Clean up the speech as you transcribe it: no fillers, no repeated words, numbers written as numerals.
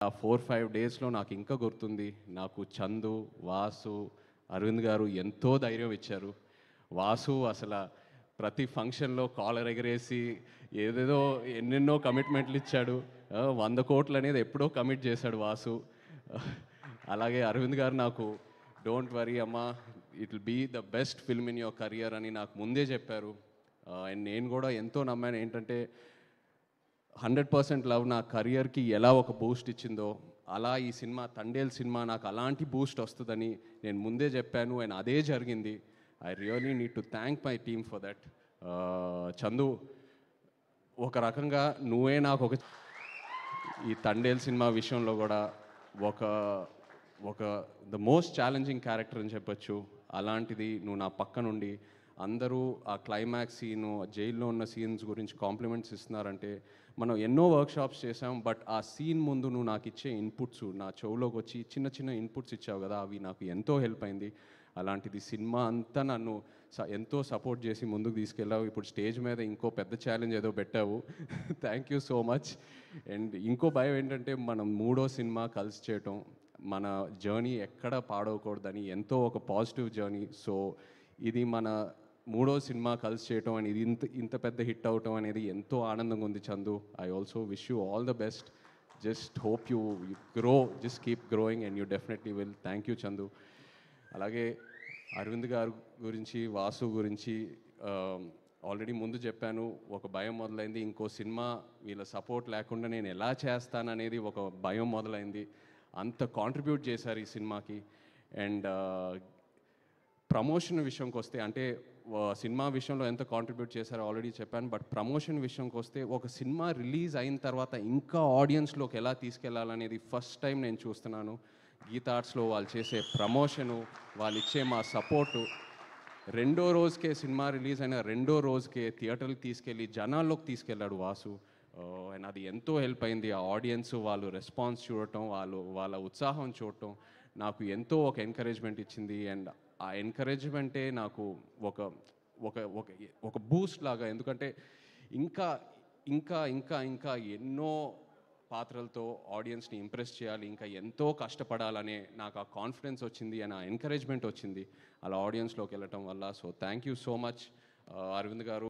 ఆ 4-5 డేస్లో నాకు ఇంకా గుర్తుంది. నాకు చందు, వాసు, అరవింద్ గారు ఎంతో ధైర్యం ఇచ్చారు. వాసు అసల ప్రతి ఫంక్షన్‌లో కాలర్ ఎగరేసి ఏదేదో ఎన్నెన్నో కమిట్మెంట్లు ఇచ్చాడు. 100 కోట్లు అనేది ఎప్పుడో కమిట్ చేశాడు వాసు. అలాగే అరవింద్ గారు నాకు డోంట్ వరీ అమ్మా, it will be the best film in your career అని నాకు ముందే చెప్పారు. అండ్ నేను కూడా ఎంతో నమ్మాను. ఏంటంటే 100% లవ్ నా కెరియర్కి ఎలా ఒక బూస్ట్ ఇచ్చిందో అలా ఈ సినిమా తండేల్ సినిమా నాకు అలాంటి బూస్ట్ వస్తుందని నేను ముందే చెప్పాను. అండ్ అదే జరిగింది. I really need to thank my team for that. Chandu, ఒక రకంగా నువ్వే నాకు ఈ తండేల్ సినిమా విషయంలో కూడా ఒక ఒక ద మోస్ట్ ఛాలెంజింగ్ క్యారెక్టర్ అని చెప్పొచ్చు. అలాంటిది నువ్వు నా పక్క నుండి అందరూ ఆ క్లైమాక్స్ సీను, జైల్లో ఉన్న సీన్స్ గురించి కాంప్లిమెంట్స్ ఇస్తున్నారంటే మనం ఎన్నో వర్క్షాప్స్ చేసాం. బట్ ఆ సీన్ ముందు నువ్వు నాకు ఇచ్చే ఇన్పుట్స్, నా చెవులోకి వచ్చి చిన్న చిన్న ఇన్పుట్స్ ఇచ్చావు కదా, అవి నాకు ఎంతో హెల్ప్ అయింది. అలాంటిది సినిమా అంతా నన్ను ఎంతో సపోర్ట్ చేసి ముందుకు తీసుకెళ్ళావు. ఇప్పుడు స్టేజ్ మీద ఇంకో పెద్ద ఛాలెంజ్ ఏదో పెట్టావు. Thank you so much. And ఇంకో భయం ఏంటంటే మనం మూడో సినిమా కలిసి చేయటం, మన జర్నీ ఎక్కడ పాడవకూడదని ఎంతో ఒక పాజిటివ్ జర్నీ. సో ఇది మన మూడో సినిమా కలిసి చేయటం అని ఇది ఇంత ఇంత పెద్ద హిట్ అవటం అనేది ఎంతో ఆనందంగా ఉంది Chandu. I also wish you all the best. Just hope you grow, just keep growing and you definitely will. Thank you Chandu. అలాగే అరవింద్ గారు గురించి, వాసు గురించి ఆల్రెడీ ముందు చెప్పాను. ఒక భయం మొదలైంది. ఇంకో సినిమా వీళ్ళ సపోర్ట్ లేకుండా నేను ఎలా చేస్తాననేది ఒక భయం మొదలైంది. అంత కాంట్రిబ్యూట్ చేశారు ఈ సినిమాకి. అండ్ ప్రమోషన్ విషయంకి వస్తే, అంటే సినిమా విషయంలో ఎంత కాంట్రిబ్యూట్ చేశారో ఆల్రెడీ చెప్పాను. బట్ ప్రమోషన్ విషయంకి వస్తే ఒక సినిమా రిలీజ్ అయిన తర్వాత ఇంకా ఆడియన్స్లోకి ఎలా తీసుకెళ్లాలనేది ఫస్ట్ టైం నేను చూస్తున్నాను. గీతా ఆర్ట్స్లో వాళ్ళు చేసే ప్రమోషను, వాళ్ళు ఇచ్చే మా సపోర్టు, రెండో రోజుకే సినిమా రిలీజ్ అయిన రెండో రోజుకే థియేటర్కి తీసుకెళ్ళి జనాల్లోకి తీసుకెళ్ళాడు వాసు. అండ్ అది ఎంతో హెల్ప్ అయింది. ఆ ఆడియన్స్ వాళ్ళు రెస్పాన్స్ చూడటం, వాళ్ళ ఉత్సాహం చూడటం నాకు ఎంతో ఒక ఎంకరేజ్మెంట్ ఇచ్చింది. అండ్ ఆ ఎంకరేజ్మెంటే నాకు ఒక ఒక ఒక ఒక బూస్ట్ లాగా. ఎందుకంటే ఇంకా ఇంకా ఇంకా ఇంకా ఎన్నో పాత్రలతో ఆడియన్స్ని ఇంప్రెస్ చేయాలి, ఇంకా ఎంతో కష్టపడాలనే నాకు ఆ కాన్ఫిడెన్స్ వచ్చింది అండ్ ఆ ఎంకరేజ్మెంట్ వచ్చింది అలా ఆడియన్స్లోకి వెళ్ళటం వల్ల. So thank you so much Arvind గారు.